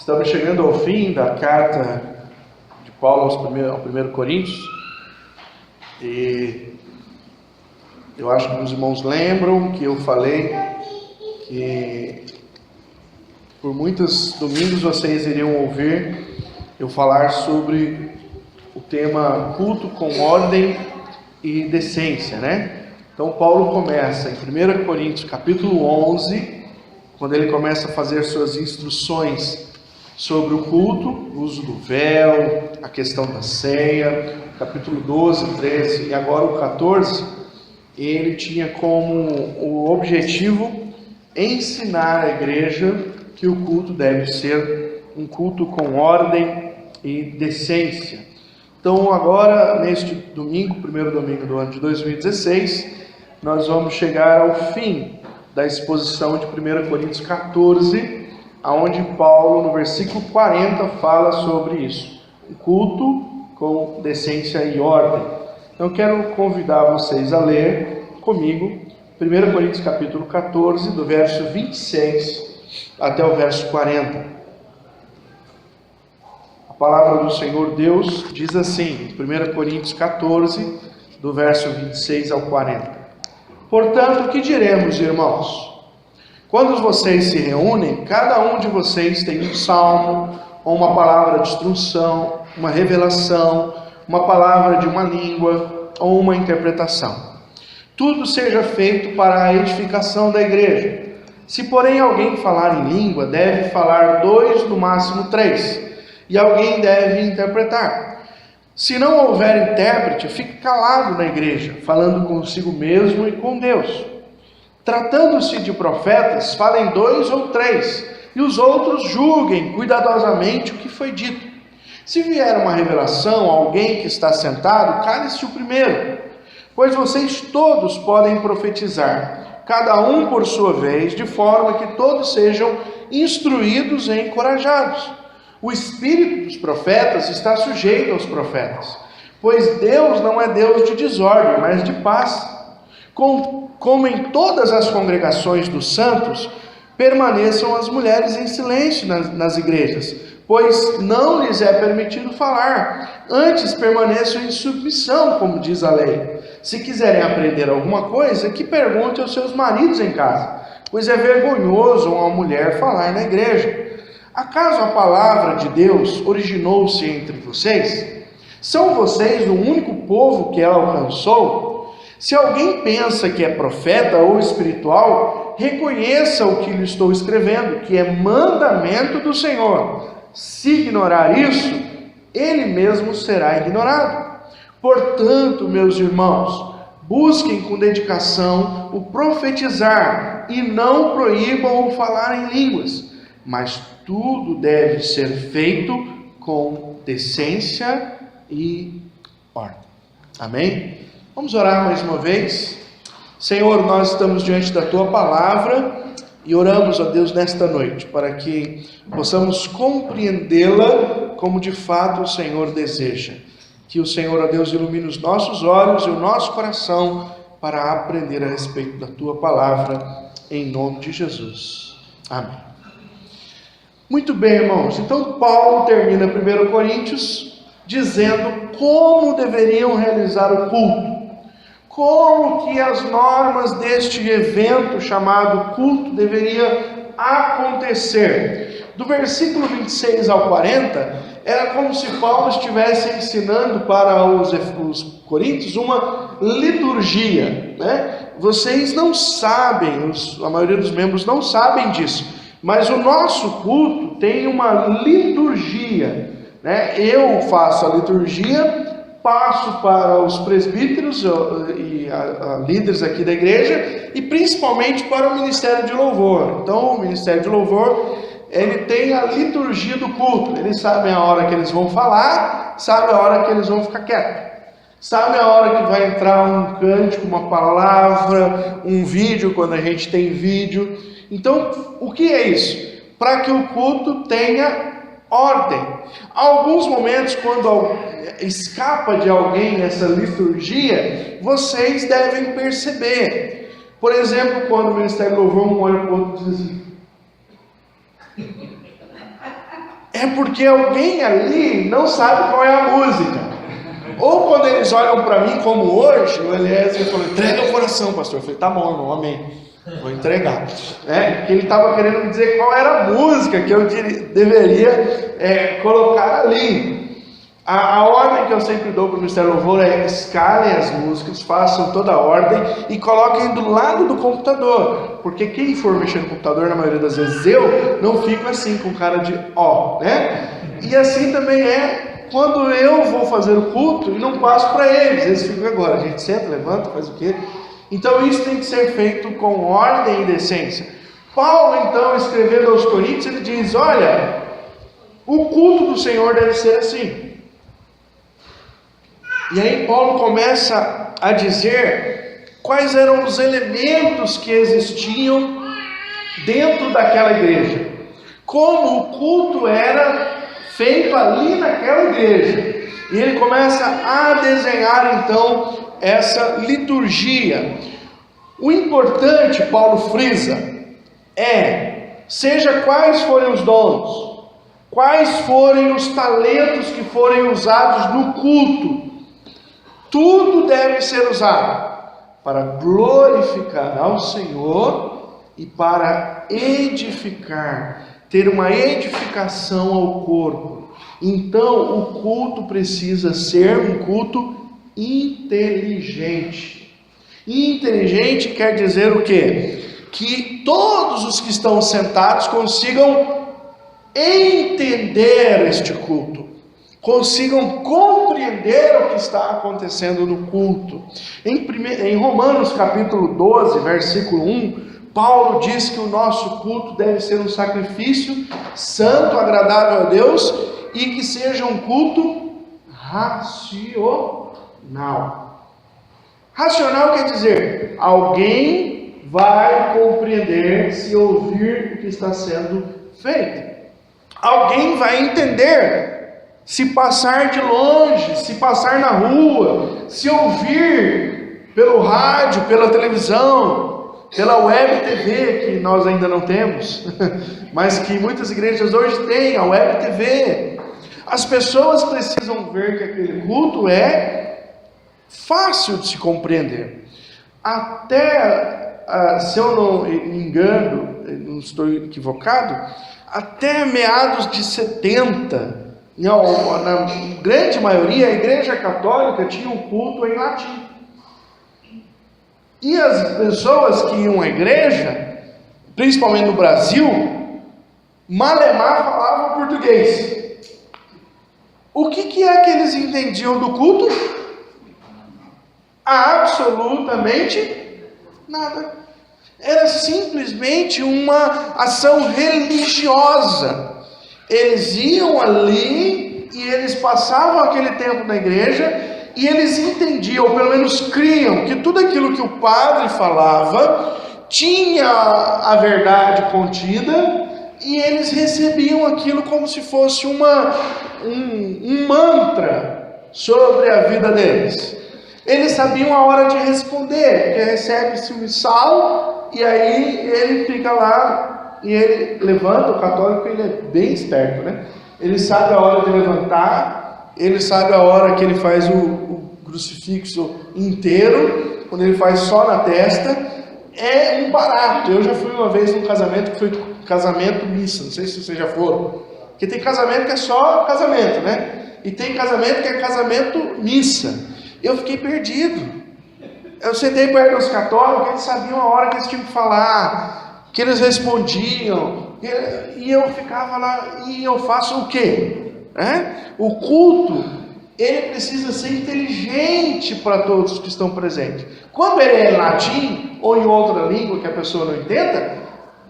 Estamos chegando ao fim da carta de Paulo ao 1 Coríntios, e eu acho que os irmãos lembram que eu falei que por muitos domingos vocês iriam ouvir eu falar sobre o tema culto com ordem e decência, né? Então Paulo começa em 1 Coríntios capítulo 11, quando ele começa a fazer suas instruções sobre o culto, o uso do véu, a questão da ceia, capítulo 12, 13 e agora o 14, ele tinha como o objetivo ensinar a igreja que o culto deve ser um culto com ordem e decência. Então agora, neste domingo, primeiro domingo do ano de 2016, nós vamos chegar ao fim da exposição de 1 Coríntios 14, onde Paulo, no versículo 40, fala sobre isso, o culto com decência e ordem. Então quero convidar vocês a ler comigo 1 Coríntios capítulo 14, do verso 26 até o verso 40. A palavra do Senhor Deus diz assim, 1 Coríntios 14, do verso 26 ao 40. Portanto, o que diremos, irmãos? Quando vocês se reúnem, cada um de vocês tem um salmo, ou uma palavra de instrução, uma revelação, uma palavra de uma língua, ou uma interpretação. Tudo seja feito para a edificação da igreja. Se, porém, alguém falar em língua, deve falar 2, no máximo 3, e alguém deve interpretar. Se não houver intérprete, fique calado na igreja, falando consigo mesmo e com Deus. Tratando-se de profetas, falem 2 ou 3, e os outros julguem cuidadosamente o que foi dito. Se vier uma revelação a alguém que está sentado, cale-se o primeiro, pois vocês todos podem profetizar, cada um por sua vez, de forma que todos sejam instruídos e encorajados. O espírito dos profetas está sujeito aos profetas, pois Deus não é Deus de desordem, mas de paz. Como em todas as congregações dos santos, permaneçam as mulheres em silêncio nas igrejas, pois não lhes é permitido falar, antes permaneçam em submissão, como diz a lei. Se quiserem aprender alguma coisa, que pergunte aos seus maridos em casa, pois é vergonhoso uma mulher falar na igreja. Acaso a palavra de Deus originou-se entre vocês? São vocês o único povo que ela alcançou? Se alguém pensa que é profeta ou espiritual, reconheça o que lhe estou escrevendo, que é mandamento do Senhor. Se ignorar isso, ele mesmo será ignorado. Portanto, meus irmãos, busquem com dedicação o profetizar e não proíbam o falar em línguas, mas tudo deve ser feito com decência e ordem. Amém? Vamos orar mais uma vez. Senhor, nós estamos diante da Tua palavra e oramos, ó Deus, nesta noite, para que possamos compreendê-la como de fato o Senhor deseja. Que o Senhor, ó Deus, ilumine os nossos olhos e o nosso coração para aprender a respeito da Tua palavra, em nome de Jesus. Amém. Muito bem, irmãos. Então Paulo termina 1 Coríntios dizendo como deveriam realizar o culto. Como que as normas deste evento chamado culto deveria acontecer. Do versículo 26 ao 40, era como se Paulo estivesse ensinando para os coríntios uma liturgia, né? Vocês não sabem, a maioria dos membros não sabem disso, mas o nosso culto tem uma liturgia, né? Eu faço a liturgia, passo para os presbíteros e líderes aqui da igreja e principalmente para o Ministério de Louvor. Então o Ministério de Louvor, ele tem a liturgia do culto. Eles sabem a hora que eles vão falar, sabem a hora que eles vão ficar quietos. Sabe a hora que vai entrar um cântico, uma palavra, um vídeo, quando a gente tem vídeo. Então, o que é isso? Para que o culto tenha ordem. Alguns momentos, quando escapa de alguém essa liturgia, vocês devem perceber. Por exemplo, quando o Ministério do Louvor um olha para o outro e diz assim: é porque alguém ali não sabe qual é a música. Ou quando eles olham para mim, como hoje, o Eliezer falou: entrega o coração, pastor. Eu falei: tá bom, irmão, amém, vou entregar. Porque ele estava querendo me dizer qual era a música que eu deveria colocar ali. A ordem que eu sempre dou para o Ministério Louvor é: escalem as músicas, façam toda a ordem e coloquem do lado do computador, porque quem for mexer no computador, na maioria das vezes eu, não fico assim com cara de ó, né? E assim também é quando eu vou fazer o culto e não passo para eles, eles ficam agora, a gente senta, levanta, faz o quê? Então isso tem que ser feito com ordem e decência. Paulo, então, escrevendo aos Coríntios, ele diz: olha, o culto do Senhor deve ser assim. E aí Paulo começa a dizer quais eram os elementos que existiam dentro daquela igreja, como o culto era feito ali naquela igreja. E ele começa a desenhar então essa liturgia. O importante, Paulo frisa, seja quais forem os dons, quais forem os talentos que forem usados no culto, tudo deve ser usado para glorificar ao Senhor e para edificar, ter uma edificação ao corpo. Então o culto precisa ser um culto inteligente. Inteligente quer dizer o quê? Que todos os que estão sentados consigam entender este culto, consigam compreender o que está acontecendo no culto. Em Romanos capítulo 12, versículo 1, Paulo diz que o nosso culto deve ser um sacrifício santo, agradável a Deus, e que seja um culto racional. Racional quer dizer, alguém vai compreender se ouvir o que está sendo feito. Alguém vai entender se passar de longe, se passar na rua, se ouvir pelo rádio, pela televisão, pela web TV, que nós ainda não temos, mas que muitas igrejas hoje têm, a web TV. As pessoas precisam ver que aquele culto é fácil de se compreender. Até, se eu não me engano, não estou equivocado, até meados de 70, na grande maioria, a igreja católica tinha um culto em latim. E as pessoas que iam à igreja, principalmente no Brasil, malemar falavam português. O que é que eles entendiam do culto? Absolutamente nada. Era simplesmente uma ação religiosa. Eles iam ali e eles passavam aquele tempo na igreja e eles entendiam, ou pelo menos criam, que tudo aquilo que o padre falava tinha a verdade contida, e eles recebiam aquilo como se fosse um mantra sobre a vida deles. Eles sabiam a hora de responder, porque recebe-se o missal, e aí ele fica lá, e ele levanta. O católico, ele é bem esperto, né? Ele sabe a hora de levantar, ele sabe a hora que ele faz o crucifixo inteiro, quando ele faz só na testa. É um barato. Eu já fui uma vez num casamento que foi casamento missa, não sei se vocês já foram, porque tem casamento que é só casamento, né? E tem casamento que é casamento missa. Eu fiquei perdido. Eu sentei perto dos católicos, eles sabiam a hora que eles tinham que falar, que eles respondiam, e eu ficava lá, e eu faço o quê? O culto, ele precisa ser inteligente para todos que estão presentes. Quando ele é em latim, ou em outra língua que a pessoa não entenda,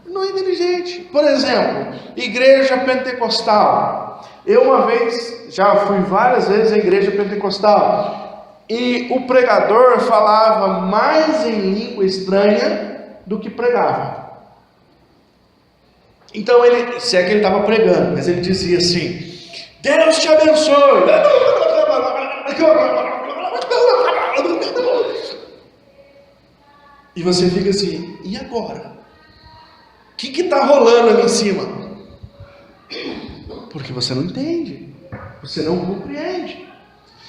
não é inteligente. Por exemplo, igreja pentecostal. Eu uma vez, já fui várias vezes à igreja pentecostal, e o pregador falava mais em língua estranha do que pregava. Então ele, se é que ele estava pregando, mas ele dizia assim: Deus te abençoe. E você fica assim, e agora? O que está rolando ali em cima? Porque você não entende, você não compreende.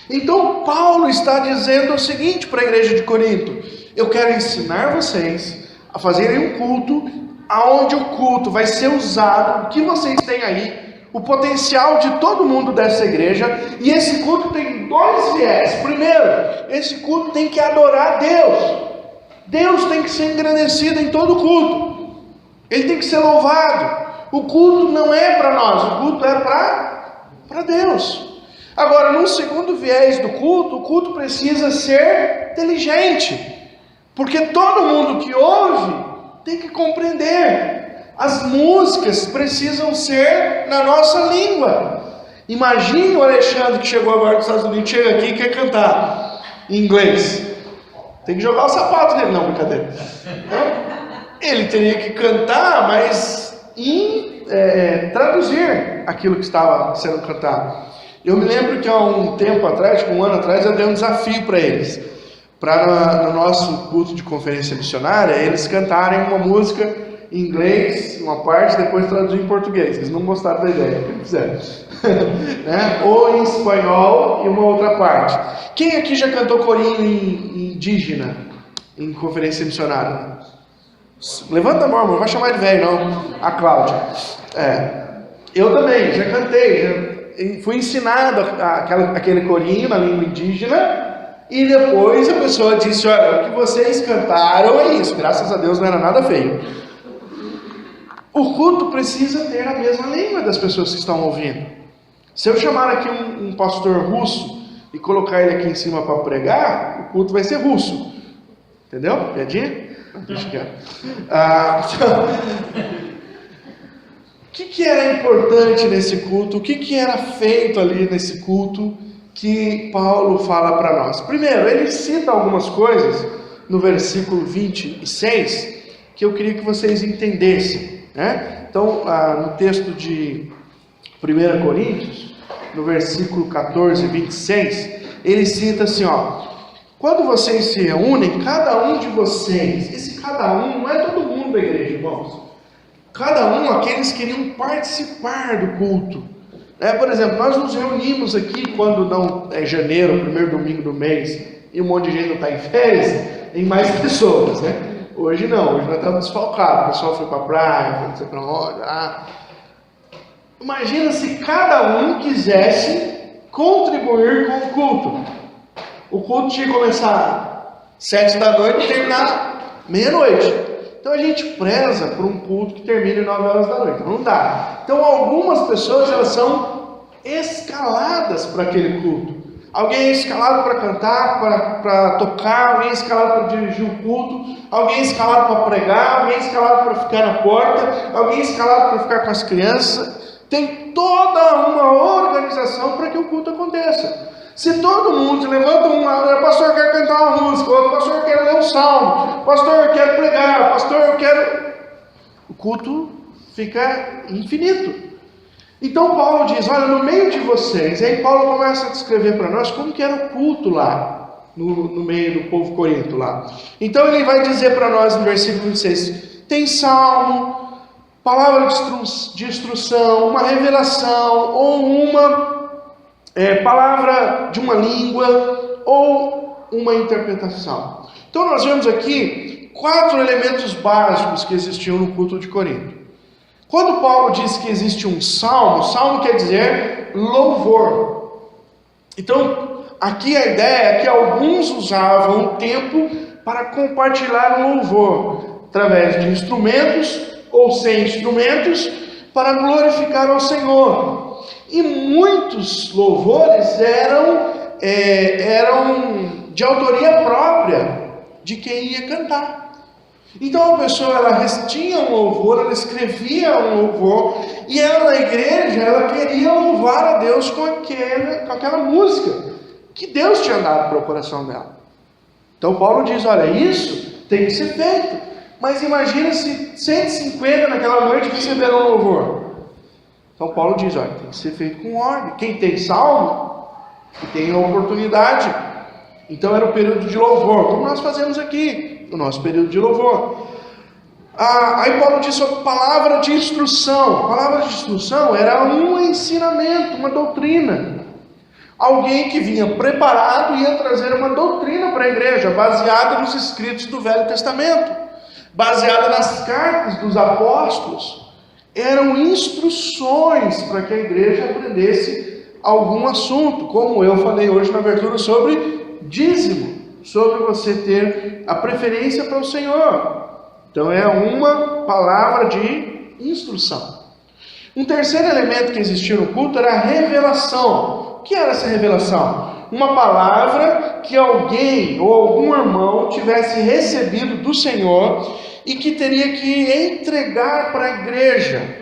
Então Paulo está dizendo o seguinte para a igreja de Corinto: eu quero ensinar vocês a fazerem um culto, aonde o culto vai ser usado, o que vocês têm aí, o potencial de todo mundo dessa igreja, e esse culto tem dois viés. Primeiro, esse culto tem que adorar Deus. Deus tem que ser engrandecido em todo culto. Ele tem que ser louvado. O culto não é para nós, o culto é para Deus. Agora, no segundo viés do culto, o culto precisa ser inteligente, porque todo mundo que ouve tem que compreender. As músicas precisam ser na nossa língua. Imagine o Alexandre que chegou agora dos Estados Unidos, chega aqui e quer cantar em inglês. Tem que jogar o sapato dele, não, brincadeira. Ele teria que cantar, mas traduzir aquilo que estava sendo cantado. Eu me lembro que há um tempo atrás, um ano atrás, eu dei um desafio para eles, para no nosso culto de conferência missionária, eles cantarem uma música em inglês, uma parte, depois traduzir em português. Eles não gostaram da ideia, o que eles fizeram? Né? Ou em espanhol e uma outra parte. Quem aqui já cantou corinho em indígena, em conferência missionária? Levanta a mão, não vai chamar de velho não. A Cláudia. Eu também, já cantei, fui ensinado aquele corinho na língua indígena, e depois a pessoa disse: olha, o que vocês cantaram é isso. Graças a Deus não era nada feio. O culto precisa ter a mesma língua das pessoas que estão ouvindo. Se eu chamar aqui um pastor russo e colocar ele aqui em cima para pregar, o culto vai ser russo. Entendeu? Piadinha? Deixa quieto. O que era importante nesse culto? O que era feito ali nesse culto que Paulo fala para nós? Primeiro, ele cita algumas coisas no versículo 26 que eu queria que vocês entendessem, né? Então, no texto de 1 Coríntios, no versículo 14 e 26, ele cita assim, quando vocês se reúnem, cada um de vocês, esse cada um não é todo mundo da igreja, irmãos. Cada um, aqueles que queriam participar do culto. Por exemplo, nós nos reunimos aqui quando não é janeiro, o primeiro domingo do mês, e um monte de gente não está em férias, em mais pessoas, né? Hoje não, hoje nós estamos desfalcados. O pessoal foi para a praia, foi não sei para onde. Imagina se cada um quisesse contribuir com o culto. O culto tinha que começar 7 da noite e terminar meia-noite. Então a gente preza por um culto que termine 9 horas da noite. Não dá. Então algumas pessoas, elas são escaladas para aquele culto. Alguém é escalado para cantar, para tocar, alguém é escalado para dirigir o culto, alguém é escalado para pregar, alguém é escalado para ficar na porta, alguém é escalado para ficar com as crianças. Tem toda uma organização para que o culto aconteça. Se todo mundo levanta pastor, eu quero cantar uma música, outro pastor, eu quero ler um salmo, pastor, eu quero pregar, pastor, eu quero... O culto fica infinito. Então Paulo diz, olha, no meio de vocês, aí Paulo começa a descrever para nós como que era o culto lá, no meio do povo corinto lá. Então ele vai dizer para nós no versículo 26, tem salmo, palavra de instrução, uma revelação, ou uma palavra de uma língua, ou uma interpretação. Então nós vemos aqui 4 elementos básicos que existiam no culto de Corinto. Quando Paulo diz que existe um salmo, salmo quer dizer louvor. Então, aqui a ideia é que alguns usavam o tempo para compartilhar o louvor, através de instrumentos ou sem instrumentos, para glorificar ao Senhor. E muitos louvores eram de autoria própria de quem ia cantar. Então a pessoa, ela tinha um louvor, ela escrevia um louvor, e ela na igreja, ela queria louvar a Deus com aquela música que Deus tinha dado para o coração dela. Então Paulo diz, olha, isso tem que ser feito. Mas imagina se 150 naquela noite receberam um louvor. Então Paulo diz, olha, tem que ser feito com ordem. Quem tem salmo, que tem a oportunidade. Então era o período de louvor, como nós fazemos aqui, o nosso período de louvor. Aí Paulo diz sobre palavra de instrução. A palavra de instrução era um ensinamento, uma doutrina. Alguém que vinha preparado ia trazer uma doutrina para a igreja, baseada nos escritos do Velho Testamento, baseada nas cartas dos apóstolos. Eram instruções para que a igreja aprendesse algum assunto, como eu falei hoje na abertura sobre dízimo, sobre você ter a preferência para o Senhor. Então é uma palavra de instrução. Um terceiro elemento que existia no culto era a revelação. O que era essa revelação? Uma palavra que alguém ou algum irmão tivesse recebido do Senhor e que teria que entregar para a igreja.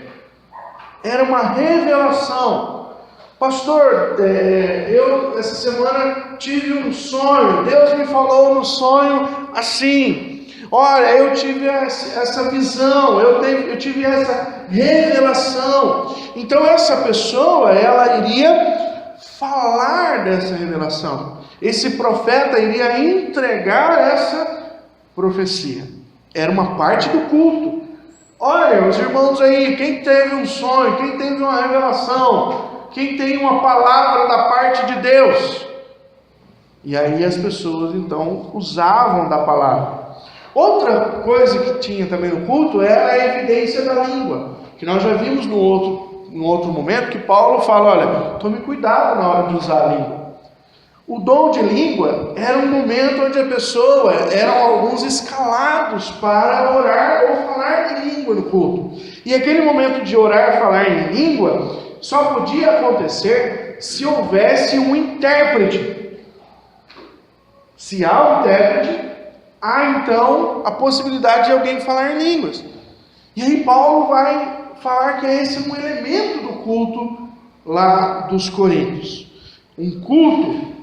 Era uma revelação. Pastor, eu essa semana tive um sonho. Deus me falou no sonho assim. Olha, eu tive essa visão, eu tive essa revelação. Então essa pessoa, ela iria falar dessa revelação. Esse profeta iria entregar essa profecia. Era uma parte do culto. Olha, os irmãos aí, quem teve um sonho, quem teve uma revelação, quem tem uma palavra da parte de Deus. E aí as pessoas então usavam da palavra. Outra coisa que tinha também no culto era a evidência da língua, que nós já vimos no outro momento, que Paulo fala, olha, tome cuidado na hora de usar a língua. O dom de língua era um momento onde a pessoa, eram alguns escalados para orar ou falar em língua no culto. E aquele momento de orar e falar em língua só podia acontecer se houvesse um intérprete. Se há um intérprete, há então a possibilidade de alguém falar em línguas. E aí Paulo vai falar que esse é um elemento do culto lá dos Coríntios. Um culto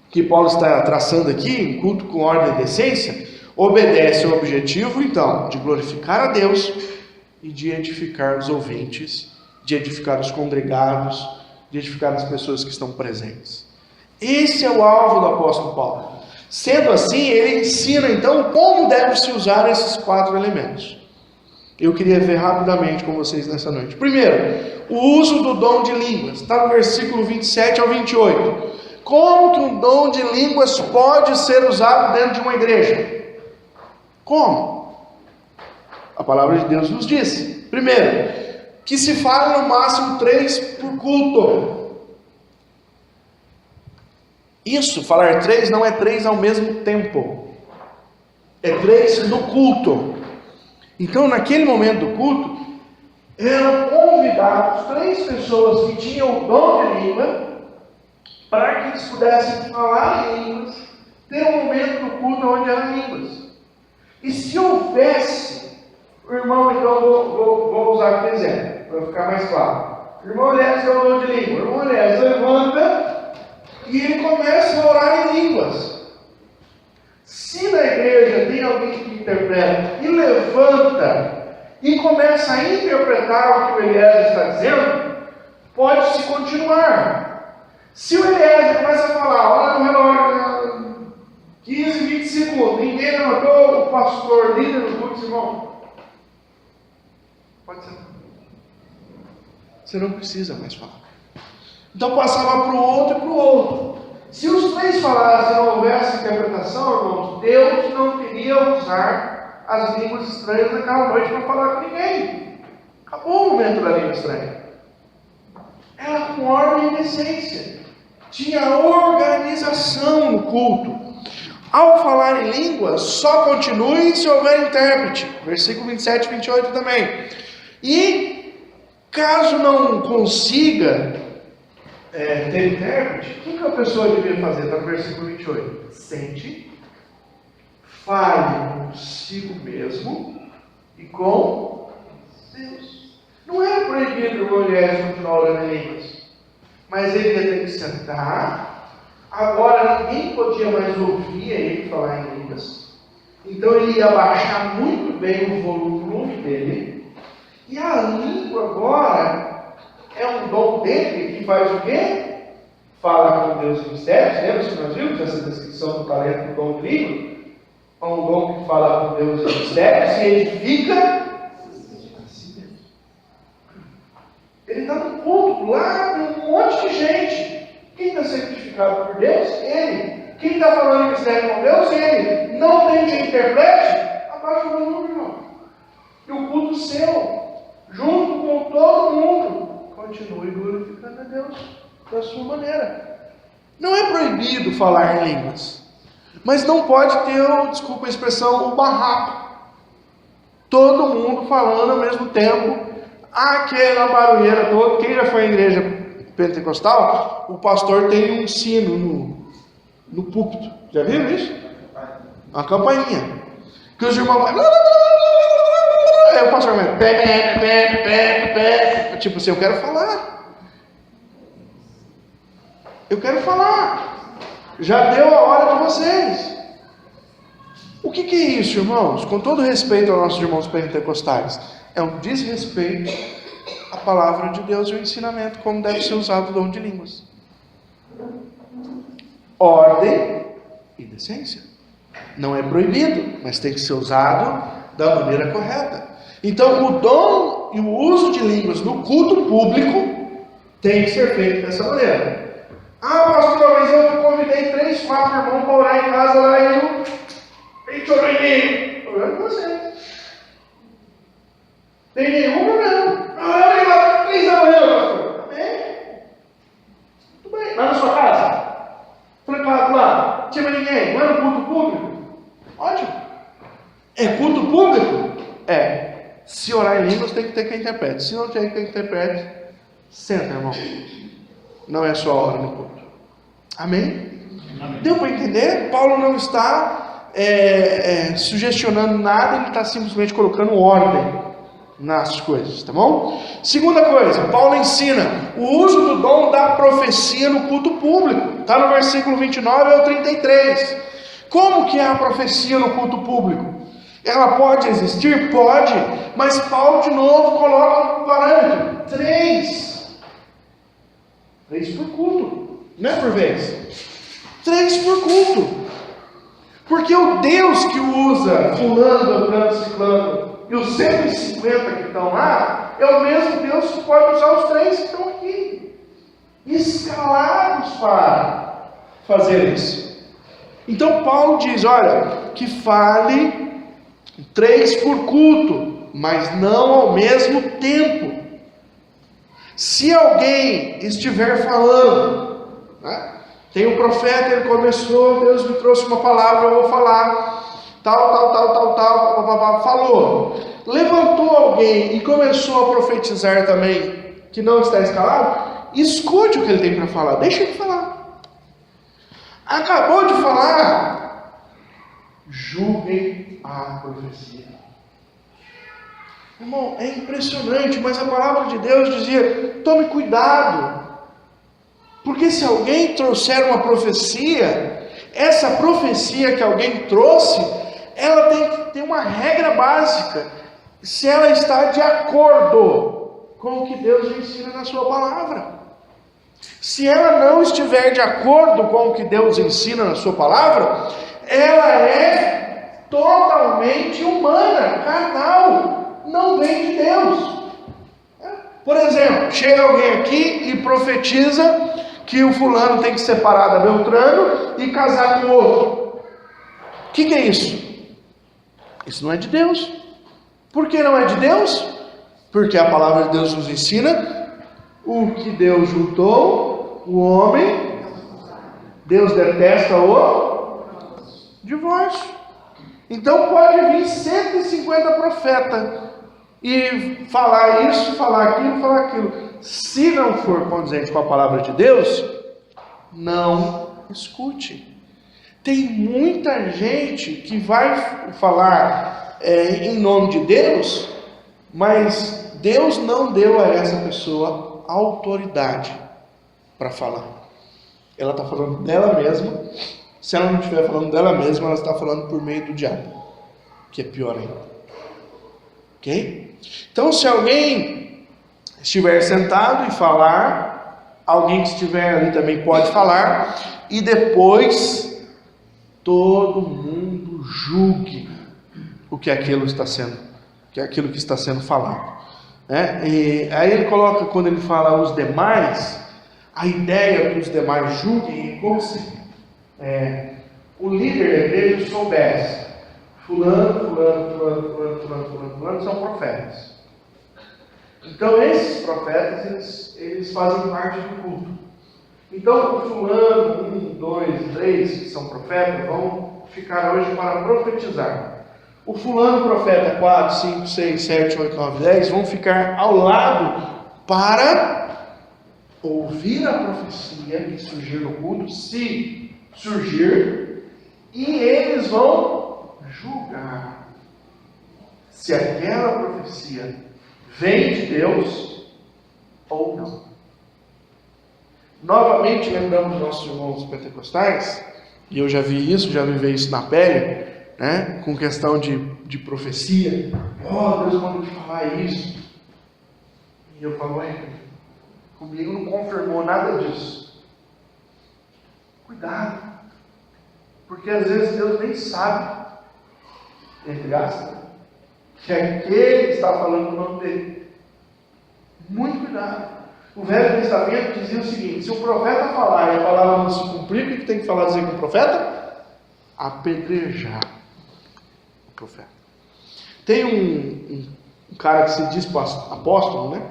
que Paulo está traçando aqui, um culto com ordem e decência, obedece ao objetivo então de glorificar a Deus e de edificar os ouvintes, de edificar os congregados, de edificar as pessoas que estão presentes. Esse é o alvo do apóstolo Paulo. Sendo assim, ele ensina então como deve-se usar esses 4 elementos. Eu queria ver rapidamente com vocês nessa noite. Primeiro, o uso do dom de línguas. Está no versículo 27 ao 28. Como que um dom de línguas pode ser usado dentro de uma igreja? Como? A palavra de Deus nos diz. Primeiro, que se fale no máximo 3 por culto. Isso, falar 3, não é 3 ao mesmo tempo. É 3 no culto. Então, naquele momento do culto, eram convidados 3 pessoas que tinham o dom de língua, para que eles pudessem falar em línguas, ter um momento do culto onde eram línguas. E se houvesse, o irmão, então, vou usar aqui exemplo, para ficar mais claro. O irmão Elias tem o dom de língua. O irmão Elias levanta e ele começa a orar em línguas. Se na igreja tem alguém que interpreta e levanta e começa a interpretar o que o Elias está dizendo, pode-se continuar. Se o Elias começa a falar, olha no relógio, 15, 20 segundos, ninguém levantou, o pastor, líder do culto, irmão, pode ser. Você não precisa mais falar. Então passava para o outro e para o outro. Se os 3 falassem e não houvesse interpretação, irmãos, Deus não queria usar as línguas estranhas naquela noite para falar com ninguém. Acabou o momento da língua estranha. Era com ordem e decência. Tinha organização no culto. Ao falar em língua, só continue se houver intérprete. Versículo 27 e 28 também. E caso não consiga ter intérprete, o que a pessoa devia fazer? Está no versículo 28. Sente, fale consigo mesmo e com Deus. Não era proibido o Moisés continuar orando em línguas, mas ele ia ter que sentar. Agora ninguém podia mais ouvir ele falar em línguas, então ele ia baixar muito bem o volume dele. E a língua agora é um dom dele que faz o quê? Fala com Deus em mistérios. Lembra que nós vimos essa descrição do talento do dom de língua? a um dom que fala com Deus em mistério, se edifica a si mesmo. Ele está num ponto lá, tem um monte de gente. Quem está sendo edificado por Deus? Ele. Quem está falando em mistério com Deus? Ele. Não tem quem interprete? Abaixa o volume, irmão. E o culto seu, junto com todo mundo, continue glorificando a Deus da sua maneira. Não é proibido falar em línguas, mas não pode ter, desculpa a expressão, o barraco. Todo mundo falando ao mesmo tempo, aquela barulheira toda. Quem já foi à igreja pentecostal, o pastor tem um sino no púlpito. Já viram isso? Uma campainha. Que os irmãos vão... Aí o pastor vai... Tipo assim, eu quero falar. Eu quero falar. Já deu a hora de vocês. O que é isso, irmãos? Com todo respeito aos nossos irmãos pentecostais, é um desrespeito à palavra de Deus e ao ensinamento, como deve ser usado o dom de línguas. Ordem e decência. Não é proibido, mas tem que ser usado da maneira correta. Então, o dom e o uso de línguas no culto público tem que ser feito dessa maneira. Ah, pastor, mas eu convidei 3, 4 irmãos para orar em casa lá e eu... O problema é você. Tem nenhum problema. Ah, eu lá 3 da manhã, pastor. Amém? Tudo bem. Lá na sua casa? Trancado lá? Não tinha ninguém? Não é no culto público? Ótimo. É culto público? É. Se orar em línguas, tem que ter quem interprete. Se não tem quem interprete, senta, irmão. Não é sua hora no culto. Amém? Amém. Deu para entender? Paulo não está sugestionando nada, ele está simplesmente colocando ordem nas coisas, tá bom? Segunda coisa, Paulo ensina o uso do dom da profecia no culto público. Está no versículo 29 ao 33. Como que é a profecia no culto público? Ela pode existir? Pode, mas Paulo de novo coloca um parâmetro: 3 por culto, não é por vez, 3 por culto. Porque o Deus que usa fulano, beltrano, ciclano e os 150 que estão lá, é o mesmo Deus que pode usar os 3 que estão aqui, escalados para fazer isso. Então Paulo diz, olha, que fale 3 por culto, mas não ao mesmo tempo. Se alguém estiver falando, né? Tem um profeta, ele começou, Deus me trouxe uma palavra, eu vou falar, tal, falou. Levantou alguém e começou a profetizar também, que não está escalado, escute o que ele tem para falar, deixa ele falar. Acabou de falar, julguem a profecia. Irmão, é impressionante, mas a palavra de Deus dizia, tome cuidado. Porque se alguém trouxer uma profecia, essa profecia que alguém trouxe, ela tem que ter uma regra básica. Se ela está de acordo com o que Deus ensina na sua palavra. Se ela não estiver de acordo com o que Deus ensina na sua palavra, ela é totalmente humana, carnal, não vem de Deus. Por exemplo, chega alguém aqui e profetiza que o fulano tem que separar da Beltrano e casar com o outro. O que é isso? Isso não é de Deus. Por que não é de Deus? Porque a palavra de Deus nos ensina o que Deus juntou, o homem, Deus detesta o divórcio. Então pode vir 150 profetas e falar isso, falar aquilo, falar aquilo. Se não for condizente com a palavra de Deus, não escute. Tem muita gente que vai falar em nome de Deus, mas Deus não deu a essa pessoa autoridade para falar. Ela está falando dela mesma. Se ela não estiver falando dela mesma, ela está falando por meio do diabo, que é pior ainda. Ok? Então, se alguém estiver sentado e falar, alguém que estiver ali também pode falar, e depois todo mundo julgue o que aquilo está sendo, que é aquilo que está sendo falado. E aí ele coloca, quando ele fala os demais, a ideia que os demais julguem é como se o líder da igreja soubesse: fulano são profetas. Então esses profetas, eles fazem parte do culto. Então o fulano, 1, 2, 3, que são profetas, vão ficar hoje para profetizar. O fulano profeta 4, 5, 6, 7, 8, 9, 10 vão ficar ao lado para ouvir a profecia que surgir no culto, se surgir, e eles vão julgar se aquela profecia vem de Deus ou não. Novamente lembramos nossos irmãos pentecostais, e eu já vi isso, já vivi isso na pele, com questão de profecia. Deus mandou te falar isso. E eu falo: comigo não confirmou nada disso. Cuidado, porque às vezes Deus nem sabe, entre aspas, que aquele está falando o nome dele. Muito cuidado. O Velho Testamento dizia o seguinte: se o profeta falar e a palavra não se cumprir, o que tem que falar, dizer com o profeta? Apedrejar o profeta. Tem um cara que se diz apóstolo, né?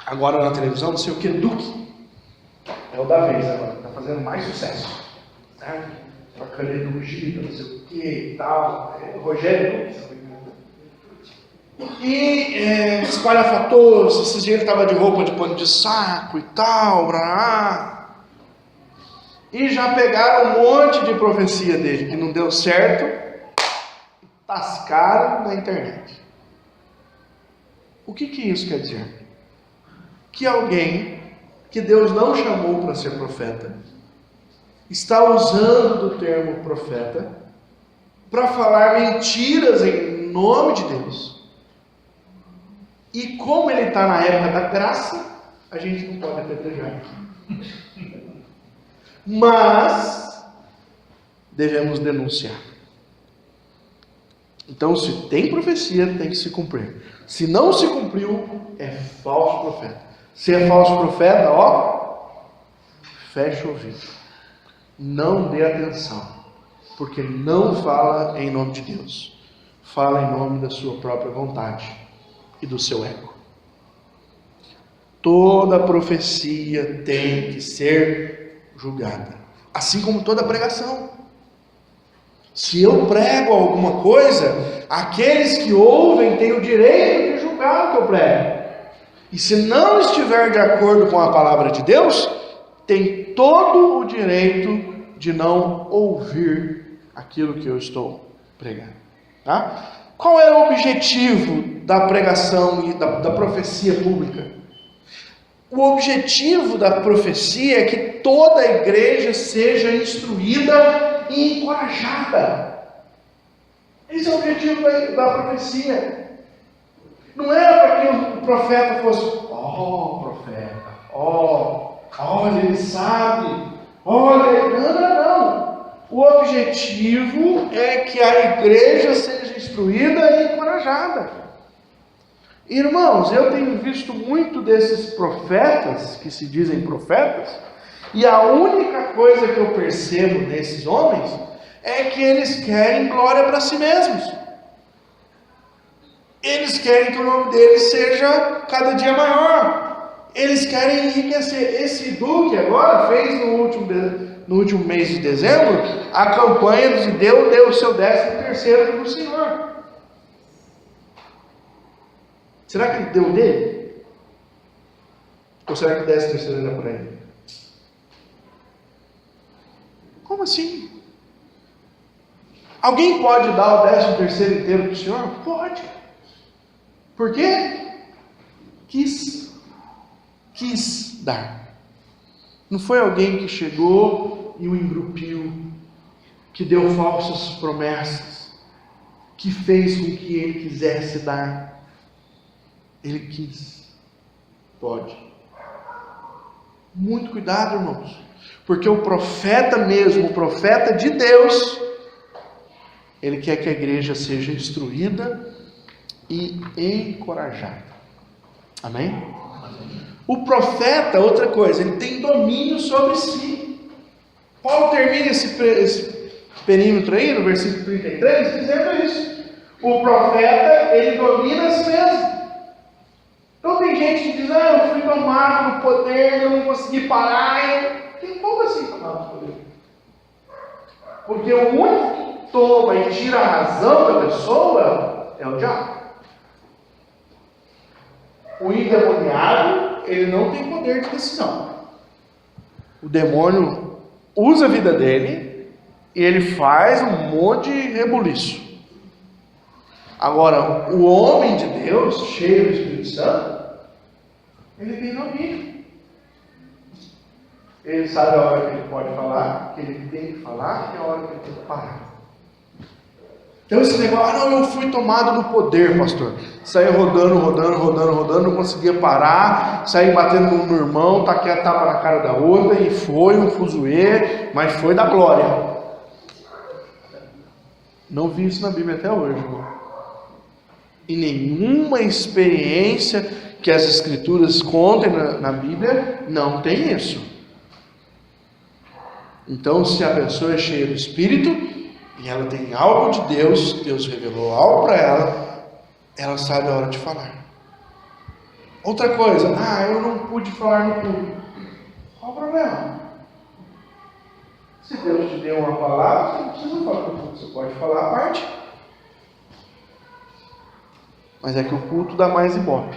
Agora na televisão, não sei o que, Duque. É o da vez agora, está fazendo mais sucesso. Certo? Trocando elogio, não sei o que e tal. Rogério Duque, sabe? E espalhafatoso, esses dias ele estava de roupa de pano de saco e tal, e já pegaram um monte de profecia dele que não deu certo e tascaram na internet. O que isso quer dizer? Que alguém que Deus não chamou para ser profeta está usando do termo profeta para falar mentiras em nome de Deus. E como ele está na época da graça, a gente não pode apedrejar aqui. Mas devemos denunciar. Então, se tem profecia, tem que se cumprir. Se não se cumpriu, é falso profeta. Se é falso profeta, fecha o ouvido. Não dê atenção, porque não fala em nome de Deus. Fala em nome da sua própria vontade e do seu ego. Toda profecia tem que ser julgada, assim como toda pregação. Se eu prego alguma coisa, aqueles que ouvem têm o direito de julgar o que eu prego. E se não estiver de acordo com a palavra de Deus, tem todo o direito de não ouvir aquilo que eu estou pregando. Tá? Qual era o objetivo da pregação e da profecia pública? O objetivo da profecia é que toda a igreja seja instruída e encorajada. Esse é o objetivo da profecia. Não era para que o profeta fosse: profeta, olha, ele sabe, olha, não. O objetivo é que a igreja seja instruída e encorajada. Irmãos, eu tenho visto muito desses profetas, que se dizem profetas, e a única coisa que eu percebo nesses homens é que eles querem glória para si mesmos. Eles querem que o nome deles seja cada dia maior. Eles querem enriquecer. Esse Duque agora fez no último mês de dezembro a campanha de deu o seu 13º para o Senhor. Será que ele deu dele? Ou será que o 13º era para ele? Como assim? Alguém pode dar o 13º inteiro para o Senhor? Pode. Por quê? Quis dar. Não foi alguém que chegou e o engrupiu, que deu falsas promessas, que fez com que ele quisesse dar. Ele quis. Pode. Muito cuidado, irmãos. Porque o profeta mesmo, o profeta de Deus, ele quer que a igreja seja instruída e encorajada. Amém? O profeta, outra coisa, ele tem domínio sobre si. Paulo termina esse perímetro aí, no versículo 33, dizendo isso. O profeta, ele domina a si mesmo. Então tem gente que diz, eu fui tomado no poder, eu não consegui parar. Como assim tomado no poder? Porque o único que toma e tira a razão da pessoa é o diabo. O endemoniado, ele não tem poder de decisão. O demônio usa a vida dele e ele faz um monte de rebuliço. Agora, o homem de Deus, cheio do Espírito Santo, ele tem domínio. Ele sabe a hora que ele pode falar, que ele tem que falar, e a hora que ele tem que parar. Então esse negócio, eu fui tomado no poder, pastor. Saí rodando, não conseguia parar, saí batendo no irmão, taquei a tapa na cara da outra, e foi um fuzuê, mas foi da glória. Não vi isso na Bíblia até hoje, irmão. E nenhuma experiência que as Escrituras contem na Bíblia não tem isso. Então, se a pessoa é cheia do Espírito e ela tem algo de Deus, Deus revelou algo para ela sabe a hora de falar. Outra coisa, eu não pude falar no culto. Qual o problema? Se Deus te deu uma palavra, você não precisa falar no culto, você pode falar a parte. Mas é que o culto dá mais ibope.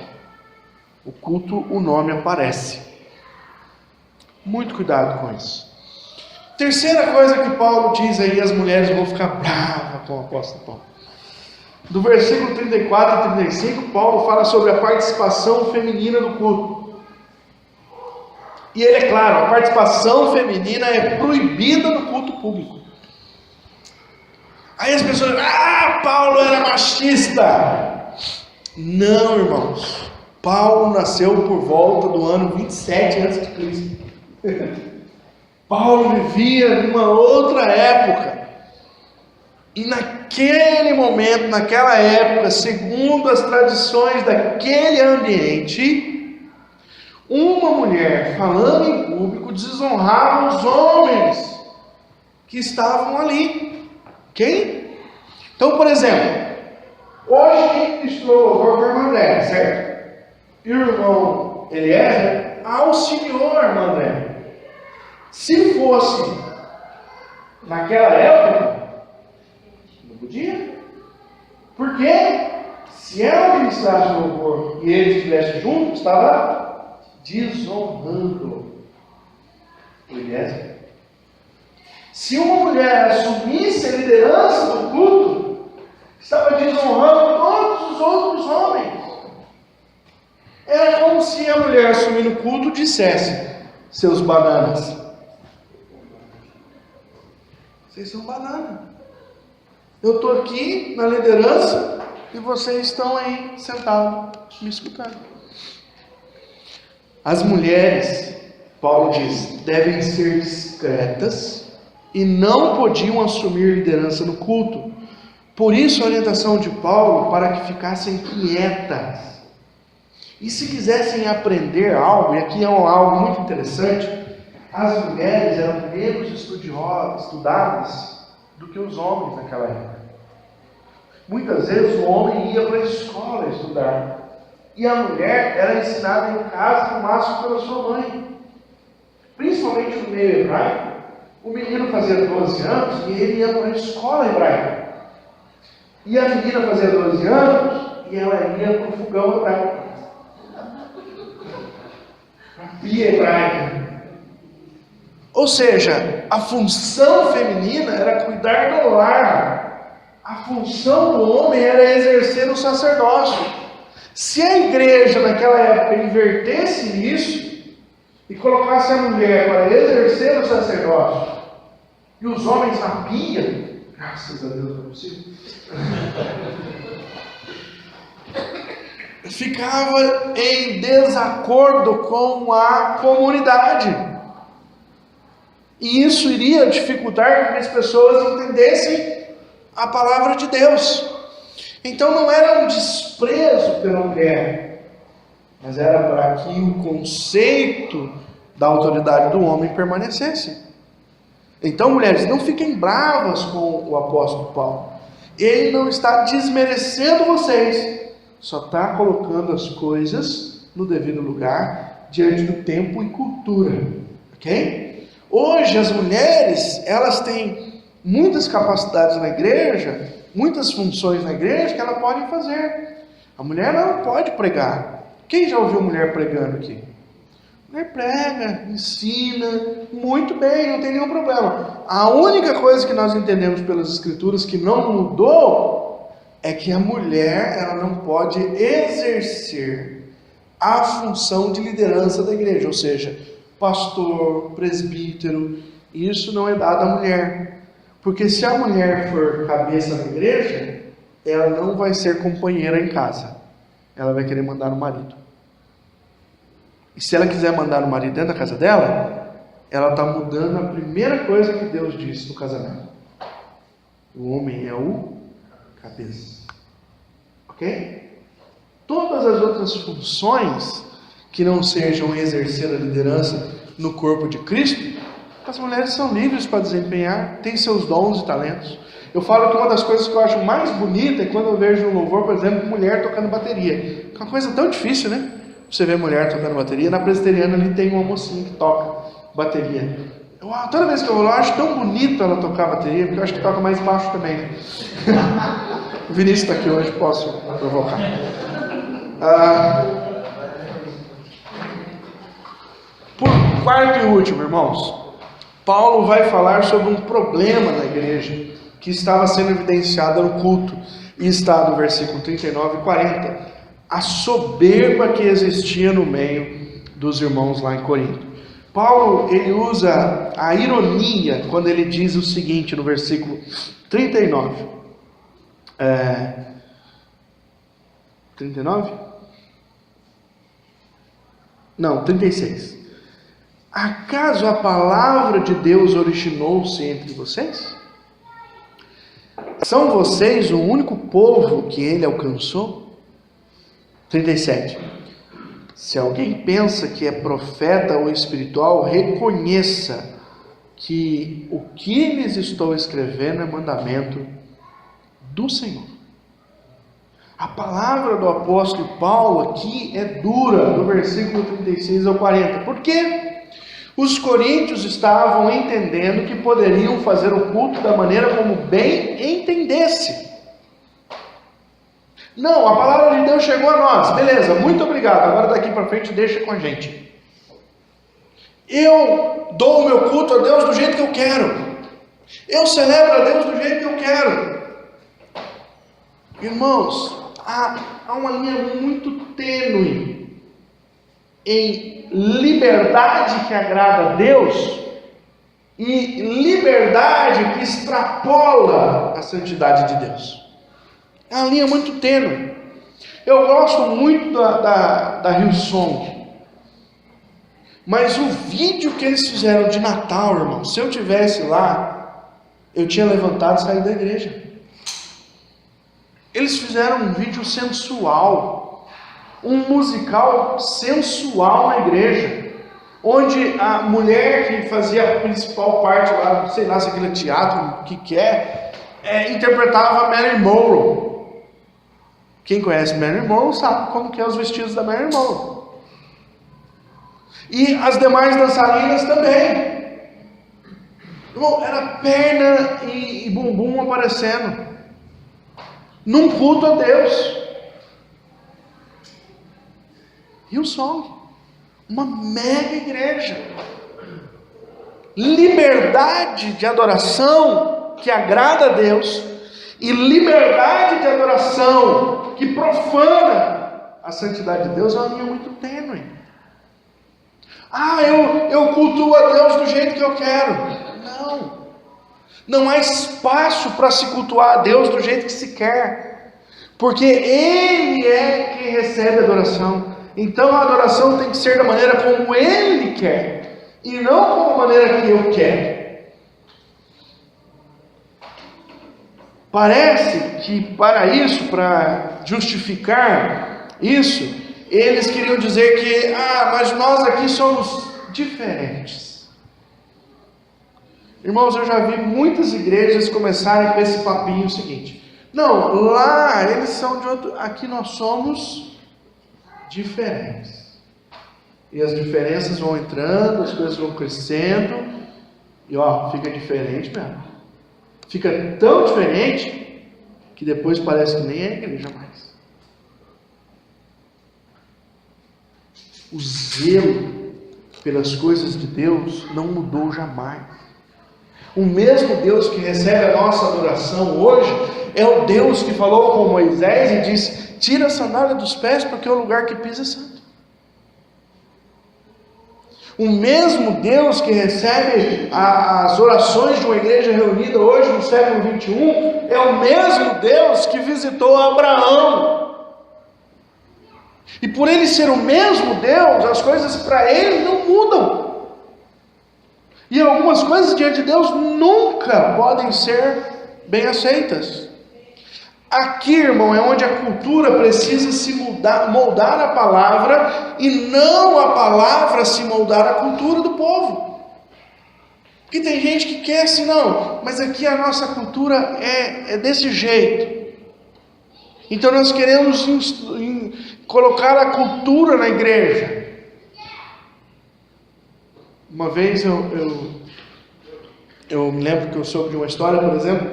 O culto, o nome aparece. Muito cuidado com isso. Terceira coisa que Paulo diz aí, as mulheres vão ficar bravas com o apóstolo Paulo. Do versículo 34 e 35, Paulo fala sobre a participação feminina no culto. E ele é claro, a participação feminina é proibida no culto público. Aí as pessoas dizem, Paulo era machista. Não, irmãos. Paulo nasceu por volta do ano 27 a.C. Paulo vivia numa outra época. E naquele momento, naquela época, segundo as tradições daquele ambiente, uma mulher falando em público desonrava os homens que estavam ali. Ok? Então, por exemplo, hoje quem ministrou louvor foi a irmã André, certo? E o irmão Eliezer auxiliou a irmã André. Se fosse naquela época, não podia. Por quê? Se ela ministrasse o louvor e ele estivesse junto, estava desonrando o Eliezer. Se uma mulher assumisse a liderança do culto, estava desonrando todos os outros homens. Era como se a mulher assumindo o culto dissesse, seus bananas, vocês são banana. Eu estou aqui na liderança e vocês estão aí sentados me escutando. As mulheres, Paulo diz, devem ser discretas e não podiam assumir liderança no culto. Por isso a orientação de Paulo para que ficassem quietas. E se quisessem aprender algo, e aqui é algo muito interessante, as mulheres eram menos estudadas do que os homens naquela época. Muitas vezes o homem ia para a escola estudar, e a mulher era ensinada em casa no máximo pela sua mãe. Principalmente no meio hebraico, o menino fazia 12 anos e ele ia para a escola hebraica. E a menina fazia 12 anos e ela ia para o fogão hebraico. Para a pia hebraica. Ou seja, a função feminina era cuidar do lar. A função do homem era exercer o sacerdócio. Se a igreja naquela época invertesse isso e colocasse a mulher para exercer o sacerdócio e os homens na pia, graças a Deus não é possível, ficava em desacordo com a comunidade. E isso iria dificultar que as pessoas entendessem a palavra de Deus. Então não era um desprezo pela mulher, mas era para que o conceito da autoridade do homem permanecesse. Então, mulheres, não fiquem bravas com o apóstolo Paulo. Ele não está desmerecendo vocês, só está colocando as coisas no devido lugar, diante do tempo e cultura. Ok? Hoje as mulheres, elas têm muitas capacidades na igreja, muitas funções na igreja que elas podem fazer. A mulher não pode pregar. Quem já ouviu mulher pregando aqui? A mulher prega, ensina, muito bem, não tem nenhum problema. A única coisa que nós entendemos pelas escrituras que não mudou é que a mulher, ela não pode exercer a função de liderança da igreja, ou seja, pastor, presbítero, isso não é dado à mulher. Porque se a mulher for cabeça da igreja, ela não vai ser companheira em casa. Ela vai querer mandar no marido. E se ela quiser mandar no marido dentro da casa dela, ela está mudando a primeira coisa que Deus disse no casamento. O homem é o cabeça. Ok? Todas as outras funções que não sejam exercer a liderança no corpo de Cristo, as mulheres são livres para desempenhar, têm seus dons e talentos. Eu falo que uma das coisas que eu acho mais bonita é quando eu vejo no louvor, por exemplo, mulher tocando bateria. É uma coisa tão difícil, né? Você vê mulher tocando bateria. Na presbiteriana ali tem uma mocinha que toca bateria. Toda vez que eu vou lá, eu acho tão bonito ela tocar bateria, porque eu acho que toca mais baixo também, né? O Vinícius está aqui hoje, posso provocar. Por quarto e último, irmãos, Paulo vai falar sobre um problema na igreja que estava sendo evidenciado no culto, e está no versículo 39 e 40, a soberba que existia no meio dos irmãos lá em Corinto. Paulo, ele usa a ironia quando ele diz o seguinte no versículo 39. 39? Não, 36. Acaso a palavra de Deus originou-se entre vocês? São vocês o único povo que ele alcançou? 37. Se alguém pensa que é profeta ou espiritual, reconheça que o que lhes estou escrevendo é mandamento do Senhor. A palavra do apóstolo Paulo aqui é dura, no versículo 36 ao 40. Por quê? Os coríntios estavam entendendo que poderiam fazer o culto da maneira como bem entendesse. Não, a palavra de Deus chegou a nós, beleza, muito obrigado, agora daqui para frente deixa com a gente. Eu dou o meu culto a Deus do jeito que eu quero. Eu celebro a Deus do jeito que eu quero. Irmãos, há uma linha muito tênue em liberdade que agrada a Deus e liberdade que extrapola a santidade de Deus. É uma linha muito tênue. Eu gosto muito da Hillsong, mas o vídeo que eles fizeram de Natal, irmão, se eu tivesse lá, eu tinha levantado e saído da igreja. Eles fizeram um vídeo sensual, um musical sensual na igreja, onde a mulher que fazia a principal parte lá, não sei lá se aquele teatro, o que é, interpretava Marilyn Monroe. Quem conhece Marilyn Monroe sabe como que é os vestidos da Marilyn Monroe. E as demais dançarinas também. Irmão, era perna e bumbum aparecendo num culto a Deus. Hillsong, uma mega igreja, liberdade de adoração que agrada a Deus e liberdade de adoração que profana a santidade de Deus é uma linha muito tênue. Eu cultuo a Deus do jeito que eu quero. Não há espaço para se cultuar a Deus do jeito que se quer, porque Ele é quem recebe a adoração. Então a adoração tem que ser da maneira como Ele quer. e não como a maneira que eu quero. Parece que para justificar isso, eles queriam dizer que, mas nós aqui somos diferentes. Irmãos, eu já vi muitas igrejas começarem com esse papinho seguinte: não, lá eles são de outro, aqui nós somos diferentes. E as diferenças vão entrando, as coisas vão crescendo, e fica diferente mesmo. Fica tão diferente que depois parece que nem é igreja mais. O zelo pelas coisas de Deus não mudou jamais. O mesmo Deus que recebe a nossa adoração hoje é o Deus que falou com Moisés e disse: tira a sandália dos pés, porque o lugar que pisa é santo. O mesmo Deus que recebe as orações de uma igreja reunida hoje no século 21 é o mesmo Deus que visitou Abraão. E por ele ser o mesmo Deus, as coisas para ele não mudam. E algumas coisas diante de Deus nunca podem ser bem aceitas. Aqui, irmão, é onde a cultura precisa se moldar a palavra, e não a palavra se moldar a cultura do povo. Porque tem gente que quer assim, não, mas aqui a nossa cultura é desse jeito. Então nós queremos colocar a cultura na igreja. Uma vez eu me lembro que eu soube de uma história, por exemplo,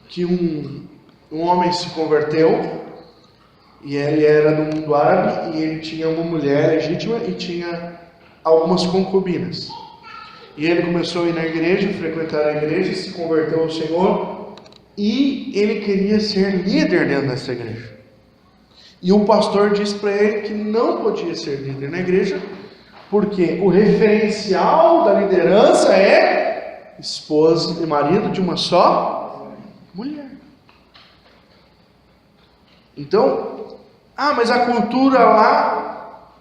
que um homem se converteu, e ele era do mundo árabe, e ele tinha uma mulher legítima e tinha algumas concubinas. E ele começou a ir na igreja, frequentar a igreja, se converteu ao Senhor, e ele queria ser líder dentro dessa igreja. E o pastor disse para ele que não podia ser líder na igreja, porque o referencial da liderança é esposa e marido de uma só mulher. Então, mas a cultura lá,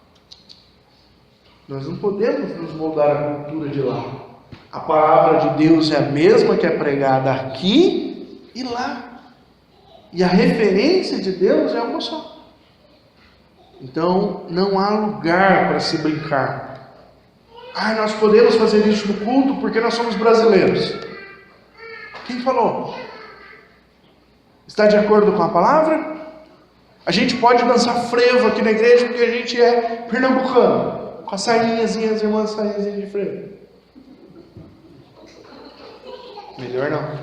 nós não podemos nos moldar a cultura de lá. A palavra de Deus é a mesma que é pregada aqui e lá. E a referência de Deus é uma só. Então, não há lugar para se brincar. Nós podemos fazer isso no culto porque nós somos brasileiros. Quem falou? Está de acordo com a palavra? A gente pode dançar frevo aqui na igreja porque a gente é pernambucano, com as sainhazinhas, as irmãs sainhazinhas de frevo. Melhor não.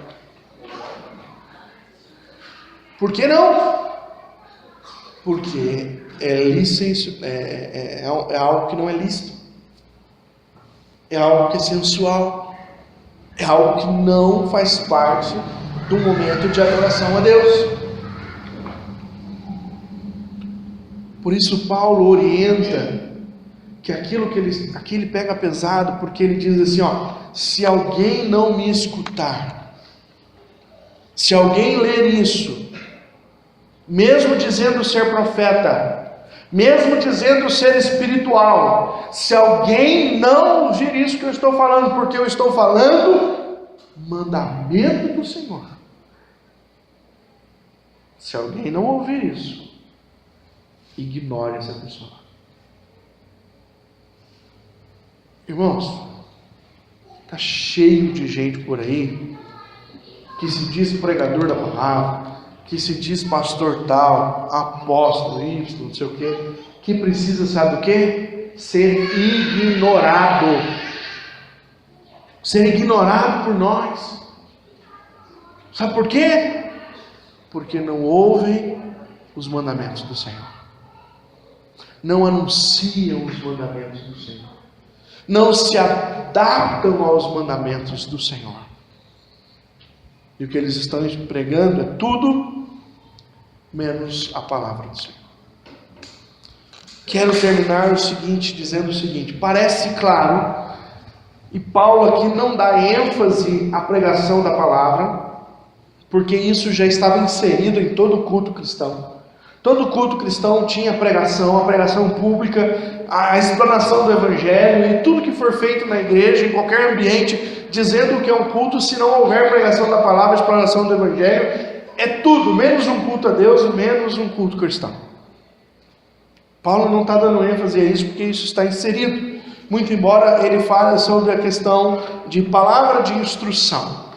Por que não? Porque é algo que não é lícito. É algo que é sensual. É algo que não faz parte do momento de adoração a Deus. Por isso Paulo orienta que aqui ele pega pesado, porque ele diz assim, se alguém não me escutar, se alguém ler isso, mesmo dizendo ser profeta, mesmo dizendo ser espiritual, se alguém não ouvir isso que eu estou falando, porque eu estou falando mandamento do Senhor, se alguém não ouvir isso, ignore essa pessoa. Irmãos, está cheio de gente por aí que se diz pregador da palavra, que se diz pastor tal, apóstolo isso, não sei o quê, que precisa, sabe o quê? Ser ignorado. Ser ignorado por nós. Sabe por quê? Porque não ouvem os mandamentos do Senhor. Não anunciam os mandamentos do Senhor, não se adaptam aos mandamentos do Senhor, e o que eles estão pregando é tudo menos a palavra do Senhor. Quero terminar dizendo o seguinte, parece claro, e Paulo aqui não dá ênfase à pregação da palavra, porque isso já estava inserido em todo culto cristão. Todo culto cristão tinha pregação, a pregação pública, a explanação do Evangelho e tudo que for feito na igreja, em qualquer ambiente, dizendo que é um culto, se não houver pregação da palavra, explanação do Evangelho, é tudo, menos um culto a Deus e menos um culto cristão. Paulo não está dando ênfase a isso porque isso está inserido, muito embora ele fale sobre a questão de palavra de instrução.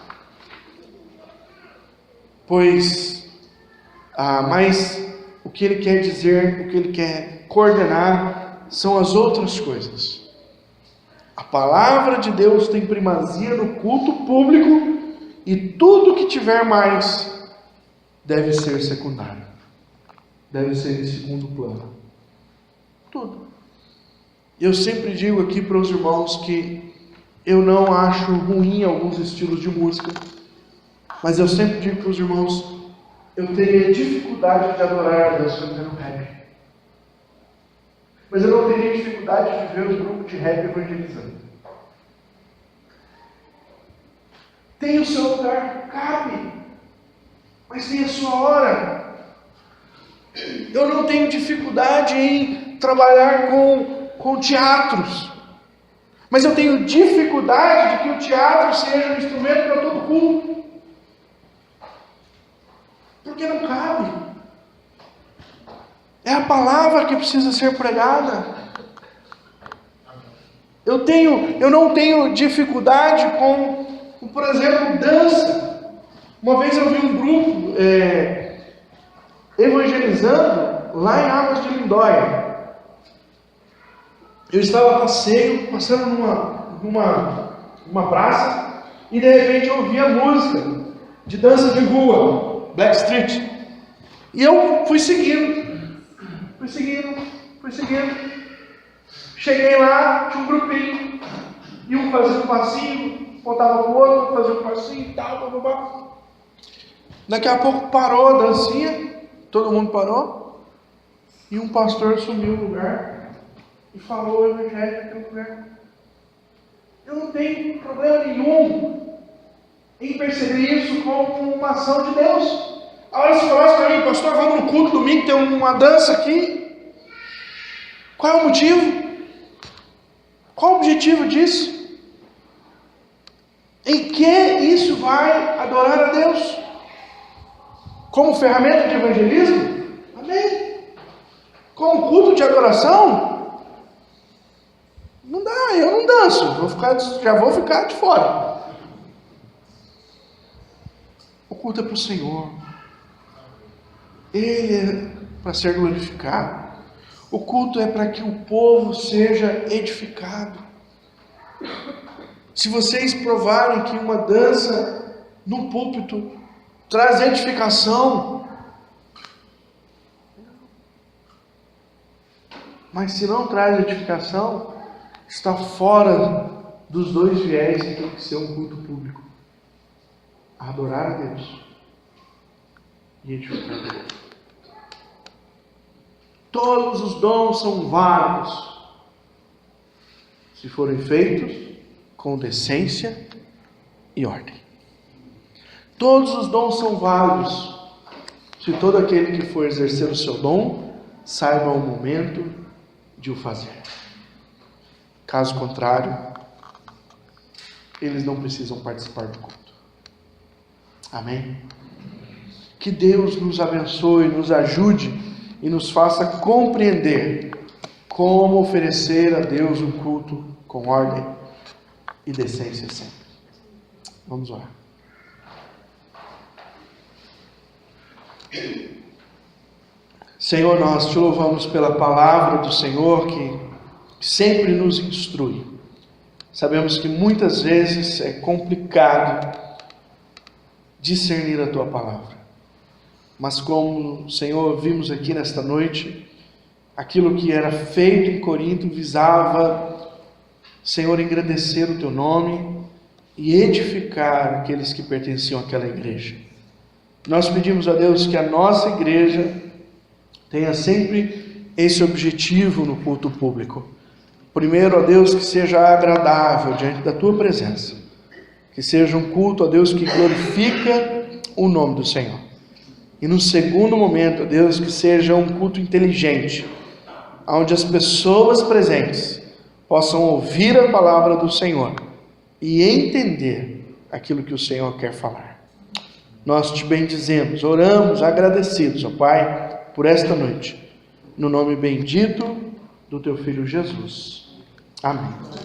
Pois, mas o que ele quer dizer, o que ele quer coordenar são as outras coisas. A palavra de Deus tem primazia no culto público e tudo que tiver mais deve ser secundário, deve ser em segundo plano. Tudo. Eu sempre digo aqui para os irmãos que eu não acho ruim alguns estilos de música, mas eu sempre digo para os irmãos, eu teria dificuldade de adorar a Deus cantando rap. Mas eu não teria dificuldade de ver os grupos de rap evangelizando. Tem o seu lugar, cabe, mas tem a sua hora. Eu não tenho dificuldade em trabalhar com teatros, mas eu tenho dificuldade de que o teatro seja um instrumento para todo culto, porque não cabe. É a palavra que precisa ser pregada. Eu não tenho dificuldade com, por exemplo, dança. Uma vez eu vi um grupo evangelizando lá em Águas de Lindóia. Eu estava a passeio, passando numa praça, e de repente eu ouvi a música de dança de rua, Blackstreet. E eu fui seguindo. Cheguei lá, tinha um grupinho, e um fazia um passinho, voltava para o outro, fazia um passinho e tal, blá. Daqui a pouco parou a dancinha, todo mundo parou, e um pastor sumiu no lugar e falou o evangelho naquele lugar. Eu não tenho problema nenhum em perceber isso como uma ação de Deus. A hora se falasse para mim, pastor, vamos no culto domingo, tem uma dança aqui. Qual é o motivo? Qual o objetivo disso? Em que isso vai adorar a Deus? Como ferramenta de evangelismo? Amém. Como culto de adoração? Não dá, eu não danço, já vou ficar de fora. O culto é para o Senhor. Ele é para ser glorificado. O culto é para que o povo seja edificado. Se vocês provarem que uma dança no púlpito traz edificação, mas se não traz edificação, está fora dos dois viés que tem que ser um culto público: adorar a Deus e edificar a Deus. Todos os dons são válidos se forem feitos com decência e ordem. Todos os dons são válidos se todo aquele que for exercer o seu dom saiba o momento de o fazer. Caso contrário, eles não precisam participar do culto. Amém? Que Deus nos abençoe, nos ajude e nos faça compreender como oferecer a Deus um culto com ordem e decência sempre. Vamos orar. Senhor, nós te louvamos pela palavra do Senhor que sempre nos instrui. Sabemos que muitas vezes é complicado discernir a tua palavra. Mas como, Senhor, vimos aqui nesta noite, aquilo que era feito em Corinto visava, Senhor, engrandecer o teu nome e edificar aqueles que pertenciam àquela igreja. Nós pedimos a Deus que a nossa igreja tenha sempre esse objetivo no culto público. Primeiro, ó Deus, que seja agradável diante da tua presença, que seja um culto, ó Deus, que glorifica o nome do Senhor. E no segundo momento, ó Deus, que seja um culto inteligente, onde as pessoas presentes possam ouvir a palavra do Senhor e entender aquilo que o Senhor quer falar. Nós te bendizemos, oramos agradecidos, ó Pai, por esta noite, no nome bendito do teu Filho Jesus. Amém.